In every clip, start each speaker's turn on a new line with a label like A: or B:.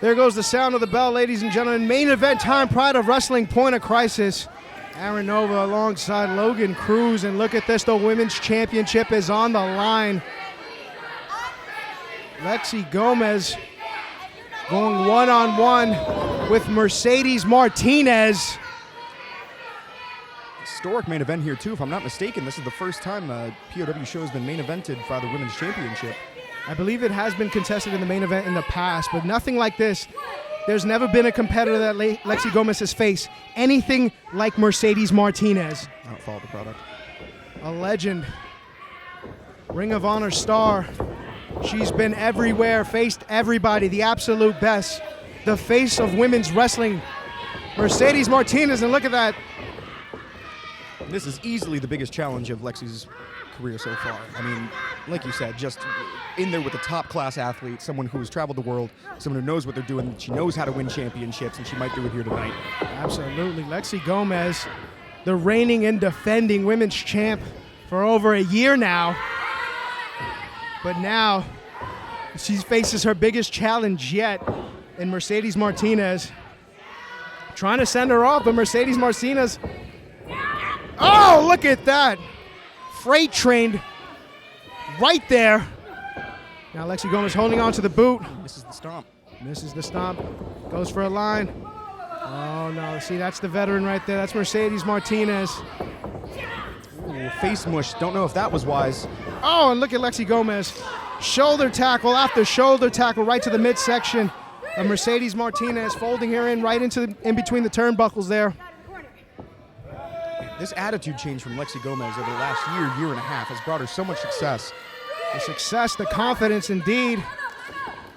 A: There goes the sound of the bell, ladies and gentlemen. Main event time, Pride of Wrestling, Point of Crisis. Aaron Nova alongside Logan Cruz. And look at this, the Women's Championship is on the line. Lexii Gomez going one-on-one with Mercedes Martinez.
B: Historic main event here, too. If I'm not mistaken, this is the first time a POW show has been main evented for the Women's Championship.
A: I believe it has been contested in the main event in the past, but nothing like this. There's never been a competitor that Lexii Gomez has faced anything like Mercedes Martinez.
B: I don't follow the product.
A: A legend, Ring of Honor star. She's been everywhere, faced everybody, the absolute best. The face of women's wrestling, Mercedes Martinez, and look at that.
B: This is easily the biggest challenge of Lexi's career so far. I mean, like you said, just in there with a top-class athlete, someone who has traveled the world, someone who knows what they're doing, she knows how to win championships, and she might do it here tonight.
A: Absolutely. Lexii Gomez, the reigning and defending women's champ for over a year now. But now, she faces her biggest challenge yet in Mercedes Martinez. Trying to send her off, but Mercedes Martinez, oh, look at that. Freight trained right there. Now Lexii Gomez holding on to the boot.
B: Misses the stomp.
A: Misses the stomp. Goes for a line. Oh, no. See, that's the veteran right there. That's Mercedes Martinez.
B: Ooh, face mush. Don't know if that was wise.
A: Oh, and look at Lexii Gomez. Shoulder tackle after shoulder tackle right to the midsection of Mercedes Martinez, folding her in right in between the turnbuckles there.
B: This attitude change from Lexii Gomez over the last year and a half has brought her so much success.
A: The success, the confidence indeed.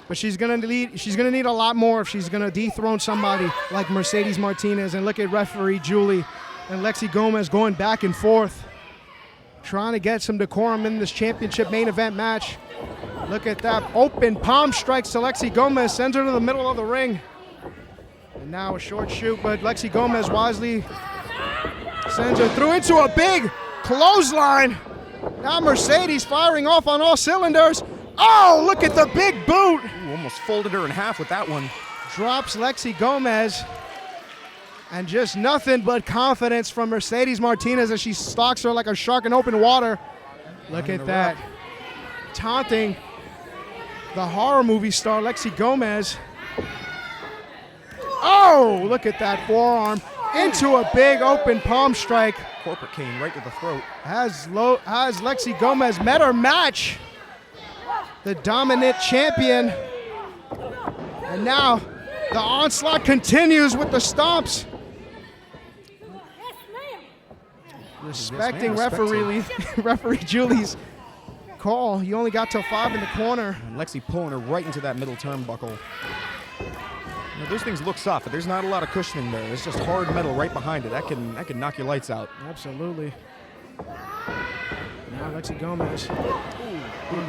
A: But she's gonna need a lot more if she's gonna dethrone somebody like Mercedes Martinez. And look at referee Julie and Lexii Gomez going back and forth, trying to get some decorum in this championship main event match. Look at that. Open palm strikes to Lexii Gomez, sends her to the middle of the ring. And now a short shoot, but Lexii Gomez wisely sends her through into a big clothesline. Now Mercedes firing off on all cylinders. Oh, look at the big boot.
B: Ooh, almost folded her in half with that one.
A: Drops Lexii Gomez. And just nothing but confidence from Mercedes Martinez as she stalks her like a shark in open water. Look at that. Taunting the horror movie star Lexii Gomez. Oh, look at that forearm. Into a big open palm strike.
B: Corporate cane right to the throat.
A: Has Lexii Gomez met her match? The dominant champion. And now the onslaught continues with the stomps. Respecting referee Julie's call. He only got till 5 in the corner.
B: And Lexii pulling her right into that middle turnbuckle. Now, those things look soft, but there's not a lot of cushioning there. It's just hard metal right behind it. That can knock your lights out.
A: Absolutely. Now Lexii Gomez.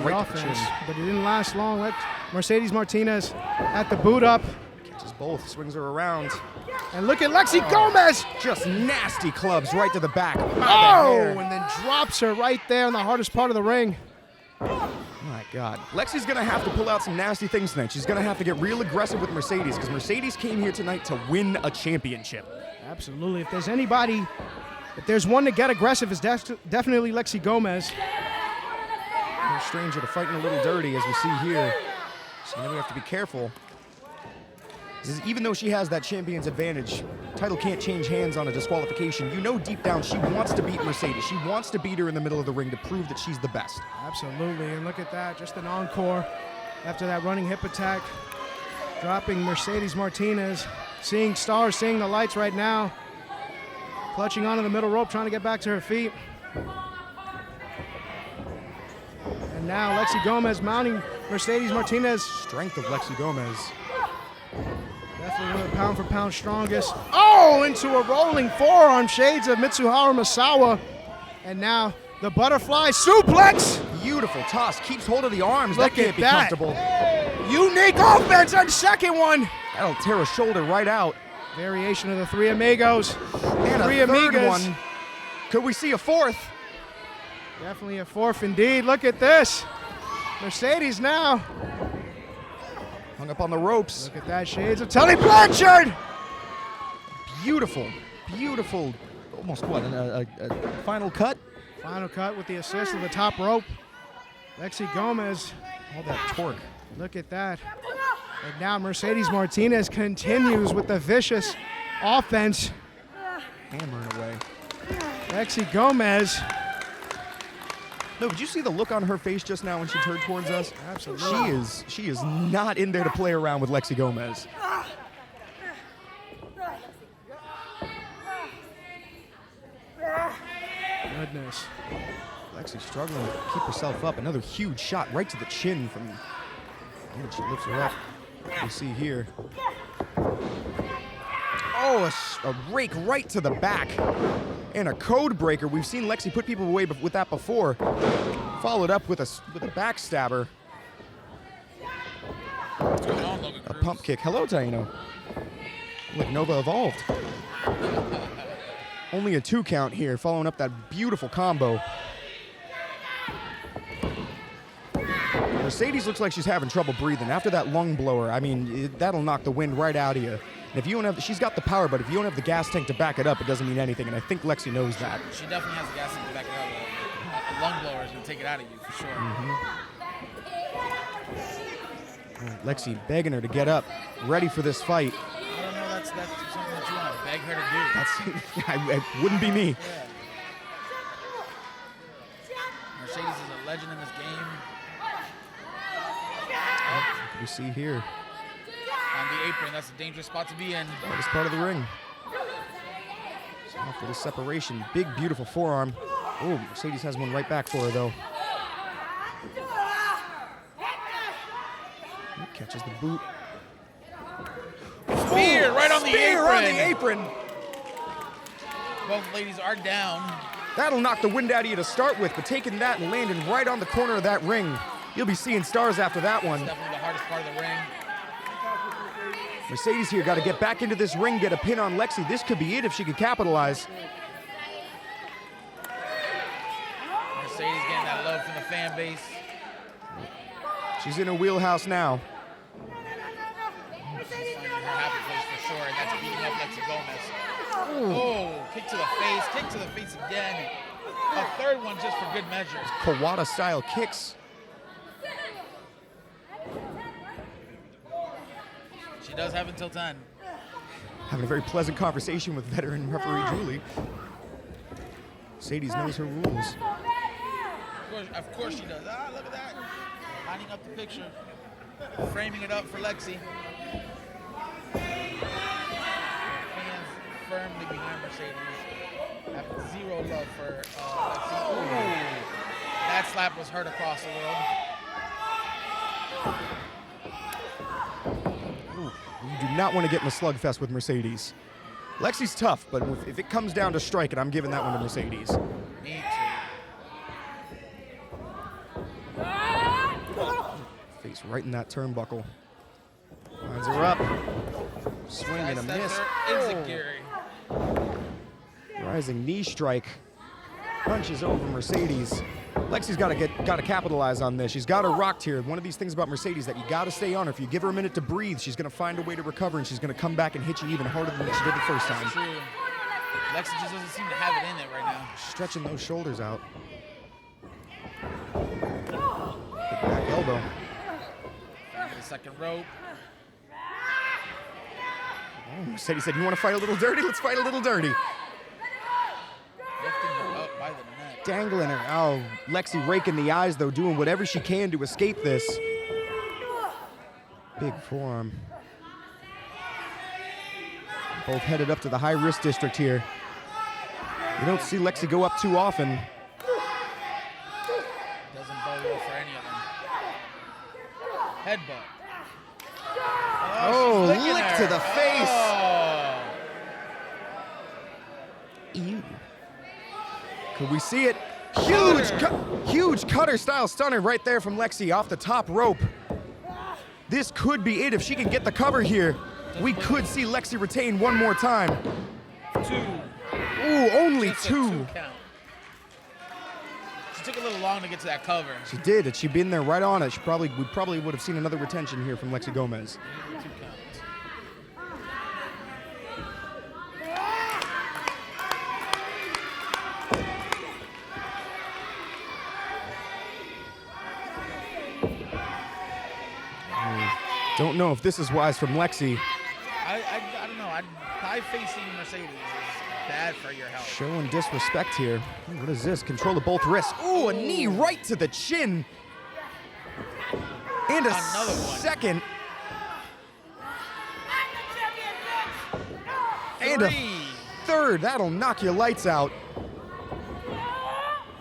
B: Right
A: offense, but it didn't last long. Mercedes Martinez at the boot up.
B: Catches both, swings her around.
A: And look at Lexii Gomez.
B: Just nasty clubs right to the back.
A: Oh, and then drops her right there in the hardest part of the ring.
B: My God. Lexi's going to have to pull out some nasty things tonight. She's going to have to get real aggressive with Mercedes because Mercedes came here tonight to win a championship.
A: Absolutely. If there's one to get aggressive, it's definitely Lexii Gomez.
B: No stranger to fighting a little dirty, as we see here. So now we have to be careful. Even though she has that champion's advantage, title can't change hands on a disqualification. You know deep down she wants to beat Mercedes. She wants to beat her in the middle of the ring to prove that she's the best.
A: Absolutely, and look at that, just an encore after that running hip attack. Dropping Mercedes Martinez, seeing stars, seeing the lights right now. Clutching onto the middle rope, trying to get back to her feet. And now Lexii Gomez mounting Mercedes Martinez.
B: Strength of Lexii Gomez.
A: Definitely one of the pound-for-pound strongest. Oh, into a rolling forearm, shades of Mitsuharu Misawa. And now the butterfly suplex.
B: Beautiful toss, keeps hold of the arms.
A: Look
B: that can't
A: at
B: be
A: that.
B: comfortable.
A: Unique offense on second one.
B: That'll tear a shoulder right out.
A: Variation of the Three Amigos.
B: And
A: Three
B: a third
A: Amigas.
B: one. Could we see a fourth?
A: Definitely a fourth indeed. Look at this. Mercedes now.
B: Hung up on the ropes.
A: Look at that, shades of Tully Blanchard!
B: Beautiful, beautiful. Almost what, a final cut?
A: Final cut with the assist of the top rope. Lexii Gomez.
B: All that torque.
A: Look at that. And now Mercedes Martinez continues with the vicious offense.
B: Hammering away.
A: Lexii Gomez.
B: No, did you see the look on her face just now when she turned towards us?
A: Absolutely.
B: She is not in there to play around with Lexii Gomez.
A: Goodness.
B: Lexi struggling to keep herself up. Another huge shot right to the chin from. And she lifts her up. You see here. Oh, a rake right to the back. And a code breaker. We've seen Lexi put people away with that before. Followed up with a backstabber.
C: What's going on, Logan
B: A
C: Cruz?
B: pump kick. Hello, Taino. Look, Nova evolved. Only a 2 count here, following up that beautiful combo. Mercedes looks like she's having trouble breathing. After that lung blower, I mean, that'll knock the wind right out of you. And if you don't have, she's got the power, but if you don't have the gas tank to back it up, it doesn't mean anything. And I think Lexi knows that.
C: She definitely has the gas tank to back it up. A lung blower is going to take it out of you for sure.
B: Lexi begging her to get up, ready for this fight.
C: I don't know. That's something that you want to beg her to do.
B: It wouldn't be me.
C: Yeah. Mercedes is a legend in this game.
B: We see here.
C: On the apron, that's a dangerous spot to be in.
B: Hardest part of the ring. So after the separation, big, beautiful forearm. Oh, Mercedes has one right back for her, though. Catches the boot.
C: Spear right on the
B: Spear
C: apron.
B: on the apron.
C: Both ladies are down.
B: That'll knock the wind out of you to start with, but taking that and landing right on the corner of that ring, you'll be seeing stars after that one.
C: It's definitely the hardest part of the ring.
B: Mercedes here got to get back into this ring, get a pin on Lexi. This could be it if she could capitalize.
C: Mercedes getting that love from the fan base.
B: She's in her wheelhouse now.
C: She's finding her happy place for sure, and that's beating up Lexi Gomez. Oh, kick to the face again. A third one just for good measure.
B: Kawada-style kicks.
C: She does have until 10.
B: Having a very pleasant conversation with veteran referee Julie. Mercedes knows her rules.
C: Of course she does. Ah, look at that. Lining up the picture. Framing it up for Lexi. Fans firmly behind Mercedes. Have zero love for Lexi. Ooh. That slap was heard across the world.
B: You do not want to get in a slugfest with Mercedes. Lexi's tough, but if it comes down to striking, I'm giving that one to Mercedes.
C: Me
B: Face right in that turnbuckle. Lines her up. Swing and a
C: too.
B: miss.
C: Enziguri.
B: Rising knee strike. Punches over Mercedes. Lexi's got to capitalize on this. She's got her rocked here. One of these things about Mercedes that you got to stay on her. If you give her a minute to breathe, she's going to find a way to recover, and she's going to come back and hit you even harder than she did the first time.
C: True. Lexi just doesn't seem to have it in it right now.
B: Stretching those shoulders out. Big back elbow.
C: The second rope.
B: Oh, Mercedes said, "You want to fight a little dirty? Let's fight a little dirty."
C: Lifting her up by the neck.
B: Dangling her. Oh, Lexi raking the eyes, though, doing whatever she can to escape this. Big forearm. Both headed up to the high-risk district here. You don't see Lexi go up too often.
C: Doesn't bode well for any of them. Headbutt.
B: Oh,
C: she's licking
B: lick
C: her.
B: to the face.
C: Oh.
B: Ew. Could we see it? Huge cutter-style stunner right there from Lexi off the top rope. This could be it. If she can get the cover here, we could see Lexi retain one more time.
C: 2.
B: Ooh, only
C: Just a
B: 2.
C: 2 count. She took a little long to get to that cover.
B: She did. Had she been there right on it, we probably would have seen another retention here from Lexii Gomez.
C: 2 counts.
B: Don't know if this is wise from Lexi.
C: I don't know. High facing Mercedes is bad for your health.
B: Showing disrespect here. Ooh, what is this? Control of both wrists. Ooh, a knee right to the chin. And
C: Another one.
B: second. And a
C: 3.
B: third. That'll knock your lights out.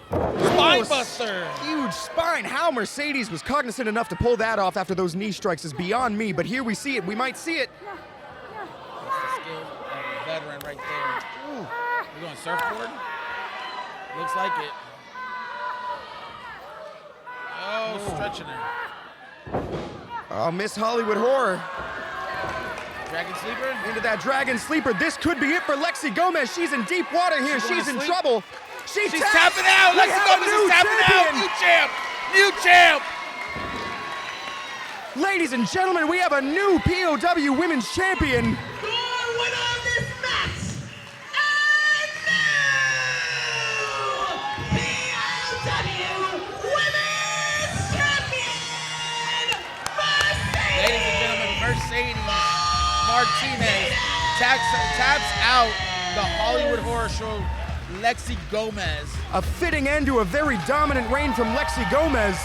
C: Spine buster.
B: Huge spine. How Mercedes was cognizant enough to pull that off after those knee strikes is beyond me, but here we see it. We might see it.
C: That's the skill of a veteran right there. Ooh. We're going surfboard? Looks like it. Oh, stretching her.
B: Oh, Miss Hollywood Horror.
C: Dragon sleeper?
B: Into that dragon sleeper. This could be it for Lexii Gomez. She's in deep water here.
C: She's going
B: She's
C: to
B: in
C: sleep?
B: trouble. She's
C: tapping out.
B: We
C: Lexii
B: have a
C: Gomez
B: new
C: is tapping out.
B: champion.
C: New champ. New champ.
B: Ladies and gentlemen, we have a new POW Women's Champion.
D: Your winner of this match, and new POW Women's Champion,
C: Ladies and gentlemen, Mercedes Martinez taps out the Hollywood Horror Show, Lexii Gomez.
B: A fitting end to a very dominant reign from Lexii Gomez.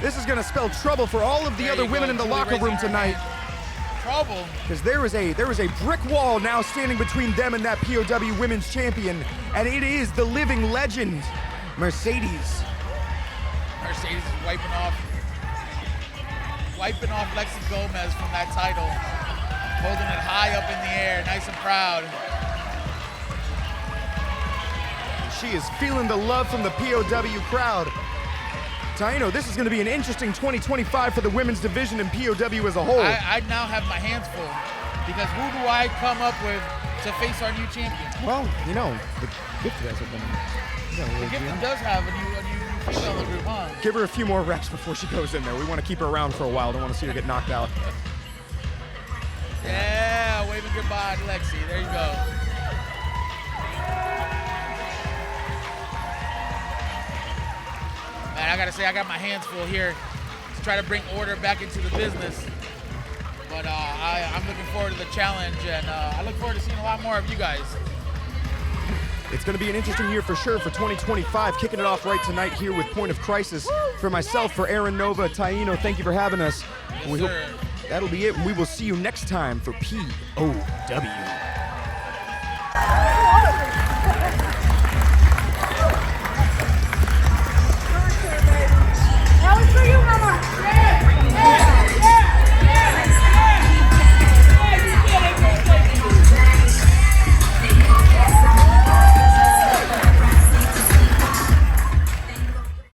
B: This is going to spell trouble for all of the
C: There
B: other
C: you
B: women
C: go,
B: in the
C: Julie
B: locker
C: raising
B: room
C: her
B: tonight.
C: hand. Trouble.
B: Because there is a brick wall now standing between them and that POW Women's Champion, and it is the living legend, Mercedes.
C: Mercedes is wiping off Lexii Gomez from that title, holding it high up in the air, nice and proud.
B: She is feeling the love from the POW crowd. Taino, this is going to be an interesting 2025 for the women's division and POW as a whole.
C: I now have my hands full because who do I come up with to face our new champion?
B: Well, you know, the gift guys have been.
C: The gift does have a new female in the group, huh?
B: Give her a few more reps before she goes in there. We want to keep her around for a while. Don't want to see her get knocked out.
C: Yeah, waving goodbye to Lexi. There you go. Man, I gotta say, I got my hands full here to try to bring order back into the business. But I'm looking forward to the challenge, and I look forward to seeing a lot more of you guys.
B: It's going to be an interesting year for sure for 2025. Kicking it off right tonight here with Point of Crisis. For myself, for Aaron Nova, Taino, thank you for having us.
C: Yes, sir.
B: That'll be it, and we will see you next time for POW.